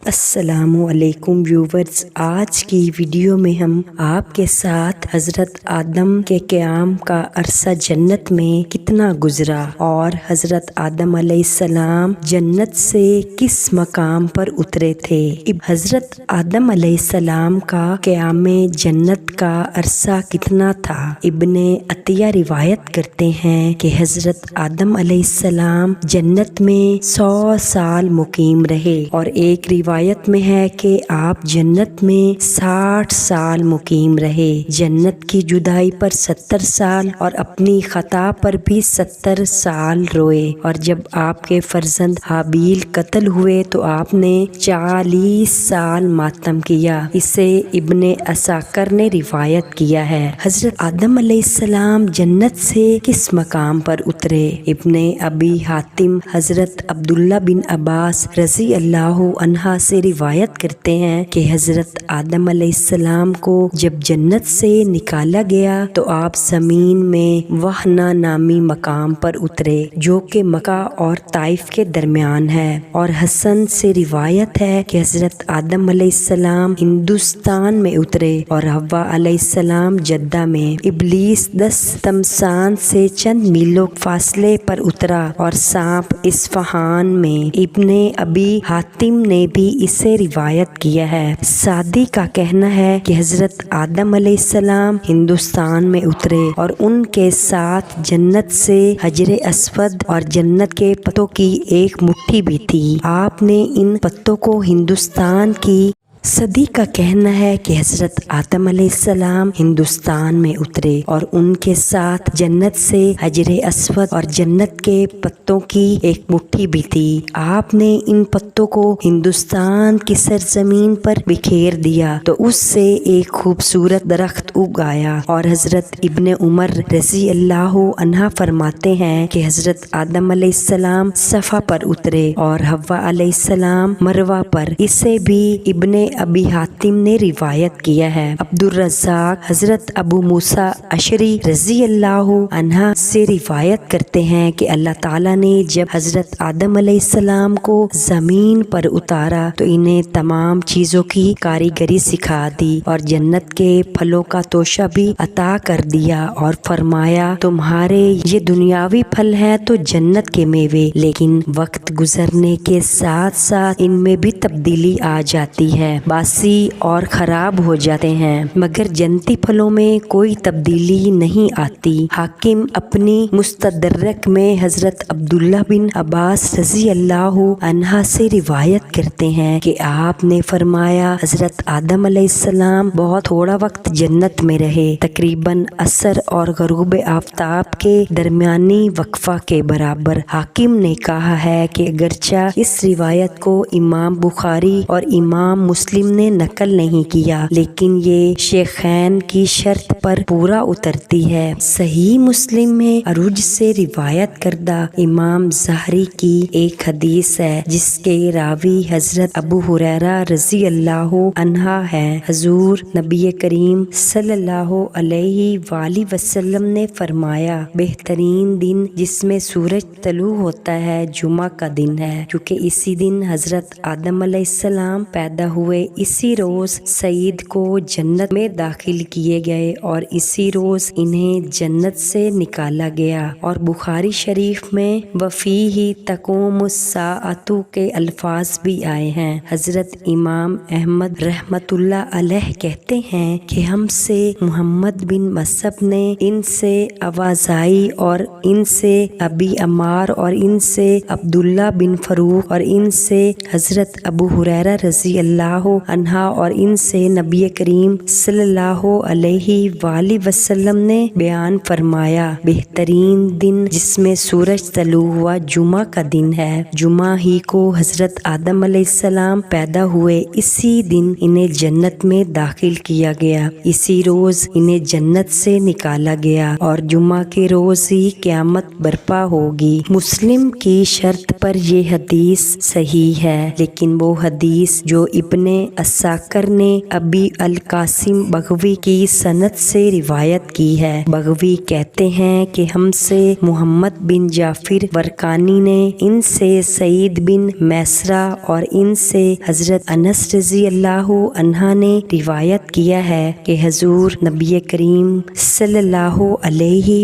السلام علیکم ویورز، آج کی ویڈیو میں ہم آپ کے ساتھ حضرت آدم کے قیام کا عرصہ جنت میں کتنا گزرا اور حضرت آدم علیہ السلام جنت سے کس مقام پر اترے تھے۔ حضرت آدم علیہ السلام کا قیام جنت کا عرصہ کتنا تھا؟ ابن عطیہ روایت کرتے ہیں کہ حضرت آدم علیہ السلام جنت میں 100 سال مقیم رہے، اور ایک روایت میں ہے کہ آپ جنت میں 60 سال مقیم رہے۔ جنت کی جدائی پر 70 سال اور اپنی خطا پر بھی 70 سال روئے، اور جب آپ کے فرزند حابیل قتل ہوئے تو آپ نے 40 سال ماتم کیا۔ اسے ابن عساکر نے روایت کیا ہے۔ حضرت آدم علیہ السلام جنت سے کس مقام پر اترے؟ ابن ابی حاتم حضرت عبداللہ بن عباس رضی اللہ عنہ سے روایت کرتے ہیں کہ حضرت آدم علیہ السلام کو جب جنت سے نکالا گیا تو آپ زمین میں وہنا نامی مقام پر اترے، جو کہ مکہ اور طائف کے درمیان ہے۔ اور حسن سے روایت ہے کہ حضرت آدم علیہ السلام ہندوستان میں اترے اور حوا علیہ السلام جدہ میں۔ ابلیس 10 تمسان سے چند میلوں فاصلے پر اترا اور سانپ اصفہان میں۔ ابن ابی حاتم نے بھی اسے روایت کیا ہے۔ سعدی کا کہنا ہے کہ حضرت آدم علیہ السلام ہندوستان میں اترے اور ان کے ساتھ جنت سے حجر اسود اور جنت کے پتوں کی ایک مٹھی بھی تھی۔ آپ نے ان پتوں کو ہندوستان کی صدی کا کہنا ہے کہ حضرت آدم علیہ السلام ہندوستان میں اترے اور ان کے ساتھ جنت سے حجر اسود اور جنت کے پتوں کی ایک مٹھی بھی تھی۔ آپ نے ان پتوں کو ہندوستان کی سرزمین پر بکھیر دیا تو اس سے ایک خوبصورت درخت اگ آیا، اور حضرت ابن عمر رضی اللہ عنہ فرماتے ہیں کہ حضرت آدم علیہ السلام صفا پر اترے اور حوا علیہ السلام مروہ پر۔ اسے بھی ابن ابی حاتم نے روایت کیا ہے۔ عبد الرزاق حضرت ابو موسیٰ اشعری رضی اللہ عنہ سے روایت کرتے ہیں کہ اللہ تعالیٰ نے جب حضرت آدم علیہ السلام کو زمین پر اتارا تو انہیں تمام چیزوں کی کاریگری سکھا دی اور جنت کے پھلوں کا توشہ بھی عطا کر دیا، اور فرمایا تمہارے یہ دنیاوی پھل ہیں تو جنت کے میوے، لیکن وقت گزرنے کے ساتھ ساتھ ان میں بھی تبدیلی آ جاتی ہے، باسی اور خراب ہو جاتے ہیں، مگر جنتی پھلوں میں کوئی تبدیلی نہیں آتی۔ حاکم اپنی مستدرک میں حضرت عبداللہ بن عباس رضی اللہ عنہ سے روایت کرتے ہیں کہ آپ نے فرمایا حضرت آدم علیہ السلام بہت تھوڑا وقت جنت میں رہے، تقریباً عصر اور غروب آفتاب کے درمیانی وقفہ کے برابر۔ حاکم نے کہا ہے کہ اگرچہ اس روایت کو امام بخاری اور امام مسلم نے نقل نہیں کیا، لیکن یہ شیخین کی شرط پر پورا اترتی ہے۔ صحیح مسلم میں عروج سے روایت کردہ امام زہری کی ایک حدیث ہے جس کے راوی حضرت ابو ہریرہ رضی اللہ عنہ ہے۔ حضور نبی کریم صلی اللہ علیہ وآلہ وسلم نے فرمایا بہترین دن جس میں سورج طلوع ہوتا ہے جمعہ کا دن ہے، کیونکہ اسی دن حضرت آدم علیہ السلام پیدا ہوئے، اسی روز سعید کو جنت میں داخل کیے گئے اور اسی روز انہیں جنت سے نکالا گیا۔ اور بخاری شریف میں وفیہ تقوم الساعۃ کے الفاظ بھی آئے ہیں۔ حضرت امام احمد رحمۃ اللہ علیہ کہتے ہیں کہ ہم سے محمد بن مصعب نے، ان سے اوازائی اور ان سے ابی عمار اور ان سے عبداللہ بن فروخ اور ان سے حضرت ابو ہریرہ رضی اللہ عنہ اور ان سے نبی کریم صلی اللہ علیہ وآلہ وسلم نے بیان فرمایا بہترین دن جس میں سورج طلوع ہوا جمعہ کا دن ہے۔ جمعہ ہی کو حضرت آدم علیہ السلام پیدا ہوئے، اسی دن انہیں جنت میں داخل کیا گیا، اسی روز انہیں جنت سے نکالا گیا، اور جمعہ کے روز ہی قیامت برپا ہوگی۔ مسلم کی شرط پر یہ حدیث صحیح ہے، لیکن وہ حدیث جو ابن अस्साकर ने अबी अल कासिम बगवी की सनद से रिवायत की है। बगवी कहते हैं कि हमसे मोहम्मद बिन जाफिर वरकानी ने, इनसे सईद बिन मैसरा और इनसे हजरत अनस रजी अल्लाह अन्हा ने रिवायत किया है कि हजूर नबी करीम सल्लल्लाहु अलैहि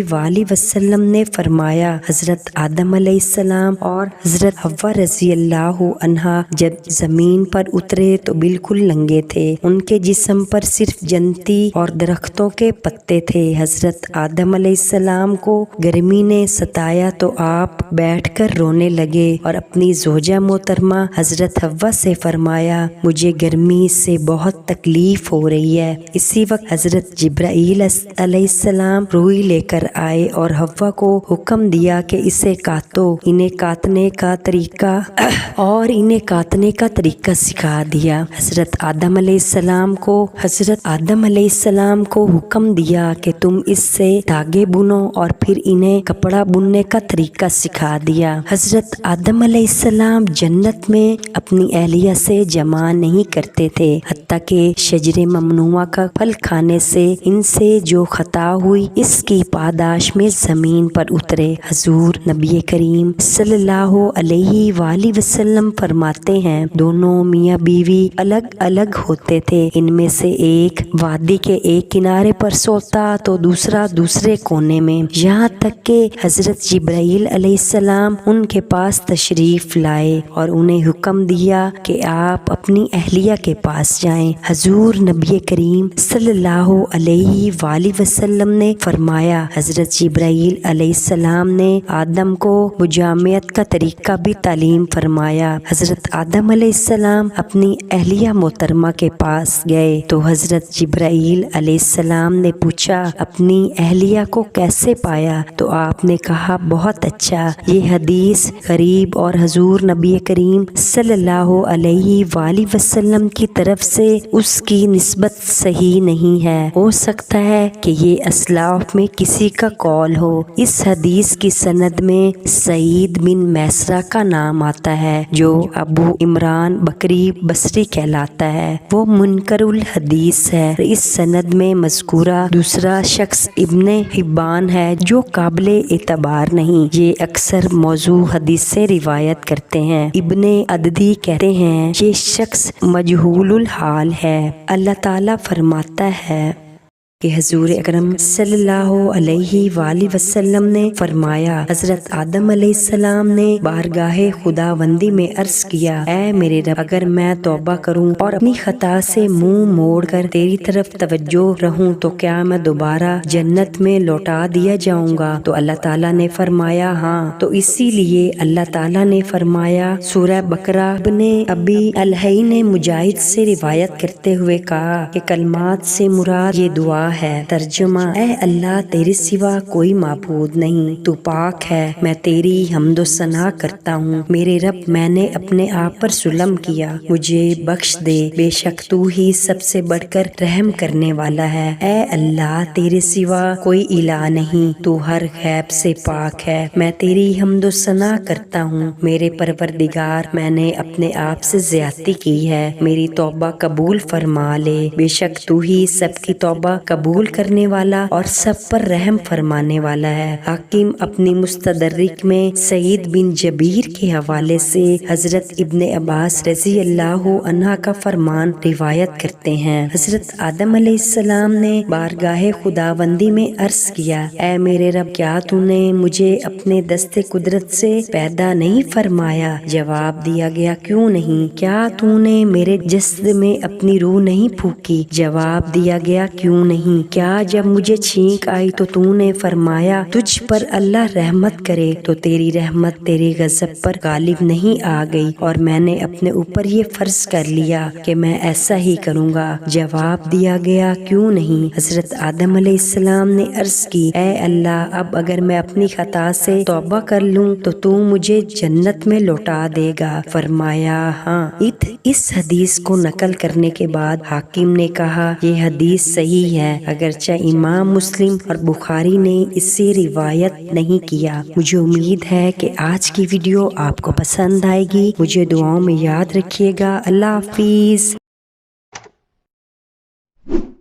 वसल्लम ने फरमाया, हजरत आदम अलैहिस्सलाम और हजरत हव्वा रजी अल्लाह अन्हा जब जमीन पर उतरे तो बिल्कुल नंगे थे। उनके जिस्म पर सिर्फ जन्नती और दरख्तों के पत्ते थे। हजरत आदम अलैहिस्सलाम को गर्मी ने सताया तो आप बैठकर रोने लगे और अपनी जोजा मोहतरमा हजरत हव्वा से फरमाया, मुझे गर्मी से बहुत तकलीफ हो रही है। इसी वक्त हजरत जिब्राईल अलैहिस्सलाम रुई लेकर आए और हव्वा को हुक्म दिया कि इसे काटो। इन्हें काटने का तरीका सिखा दिया। हजरत आदम अलैहिस्सलाम को हुक्म दिया कि तुम इससे धागे बुनो और फिर इन्हें कपड़ा बुनने का तरीका सिखा दिया। हजरत आदम अलैहिस्सलाम जन्नत में अपनी अहलिया से जमा नहीं करते थे, हत्ता के शजरे ममनुआ का फल खाने से इनसे जो खता हुई इसकी पादाश में जमीन पर उतरे। हजूर नबी करीम सल्लल्लाहु अलैहि वसल्लम फरमाते हैं, दोनों मियाँ बीवी अलग अलग होते थे। इनमें से एक वादी के एक किनारे पर सोता तो दूसरा दूसरे कोने में, यहाँ तक कि हजरत जिब्राईल अलैहिस्सलाम उनके पास तशरीफ लाए और उन्हें हुक्म दिया कि आप अपनी अहलिया के पास जाएं। हजूर नबी करीम सल्लल्लाहु अलैहि वसल्लम ने फरमाया, हजरत जिब्राईल अलैहिस्सलाम ने आदम को मुजामियत का तरीका भी तालीम फरमाया। हजरत आदम अलैहिस्सलाम अपनी अहलिया मोहतरमा के पास गए तो हजरत जिब्राईल अलैहिस्सलाम ने पूछा, अपनी अहलिया को कैसे पाया? तो आपने कहा, बहुत अच्छा। ये हदीस गरीब और हजूर नबी करीम सल्लल्लाहु अलैहि वसल्लम की तरफ से उसकी निस्बत सही नहीं है। हो सकता है कि ये असलाफ में किसी का कौल हो। इस हदीस की सनद में सईद बिन मैसरा का नाम आता है जो अबू इमरान बकरी बसरी कहलाता है। वो मुनकरुल हदीस है। इस सनद में मज़कूरा दूसरा शख्स इब्ने हिब्बान है जो काबिले एतबार नहीं। ये अक्सर मौजू हदीस से रिवायत करते हैं। इब्ने अददी कहते हैं ये शख्स मजहूलुल हाल है। अल्लाह ताला फरमाता है कि हजूर अकरम सल्लल्लाहु अलैहि वसल्लम ने फरमाया, हजरत आदम अलैहिस्सलाम ने बारगाहे खुदावंदी में अर्ज किया, ऐ मेरे रब, अगर मैं तौबा करूं और अपनी खता से मुंह मोड़कर तेरी तरफ तवज्जो रहूं तो क्या मैं दोबारा जन्नत में लौटा दिया जाऊंगा? तो अल्लाह ताला ने फरमाया, हाँ। तो इसीलिए अल्लाह ताला ने फरमाया, सूरह बकरा इब्ने अबी अलहई ने मुजाहिद से रिवायत करते हुए कहा कि कलमात से मुराद ये दुआ है। तर्जुमा, ऐ अल्लाह, तेरे सिवा कोई माबूद नहीं, तू पाक है, मैं तेरी हम्दो सना करता हूँ। मेरे रब, मैंने अपने आप पर जुल्म किया, मुझे बख्श दे, बेशक तू ही सबसे बढ़कर रहम करने वाला है। ऐ अल्लाह, तेरे सिवा कोई इलाह नहीं, तू हर गैब से पाक है, मैं तेरी हम्दो सना करता हूँ। मेरे परवरदिगार, मैंने अपने आप से ज्यादती की है, मेरी तौबा कबूल फरमा ले, बेशक तू ही सबकी तौबा कबूल करने वाला और सब पर रहम फरमाने वाला है। हाकिम अपनी मुस्तदर्रिक में सईद बिन जबीर के हवाले से हजरत इब्ने अब्बास रजी अल्लाह अन्हा का फरमान रिवायत करते हैं, हजरत आदम अलैहिस्सलाम ने बारगाहे खुदावंदी में अर्ज किया, ऐ मेरे रब, क्या तूने मुझे अपने दस्ते कुदरत से पैदा नहीं फरमाया? जवाब दिया गया, क्यों नहीं? क्या तूने मेरे जिस्म में अपनी रूह नहीं फूकी? जवाब दिया गया, क्यों नहीं? क्या जब मुझे छींक आई तो तूने फरमाया, तुझ पर अल्लाह रहमत करे, तो तेरी रहमत तेरे गजब पर गालिब नहीं आ गई और मैंने अपने ऊपर ये फर्ज कर लिया कि मैं ऐसा ही करूँगा? जवाब दिया गया, क्यों नहीं? हजरत आदम अलैहिस्सलाम ने अर्ज की, ऐ अल्लाह, अब अगर मैं अपनी खता से तौबा कर लूँ तो तू मुझे जन्नत में लौटा देगा? फरमाया, हाँ। इस हदीस को नकल करने के बाद हाकिम ने कहा, ये हदीस सही है, अगरचे इमाम मुस्लिम और बुखारी ने इससे रिवायत नहीं किया। मुझे उम्मीद है कि आज की वीडियो आपको पसंद आएगी। मुझे दुआओं में याद रखिएगा। अल्लाह हाफिज। ہے۔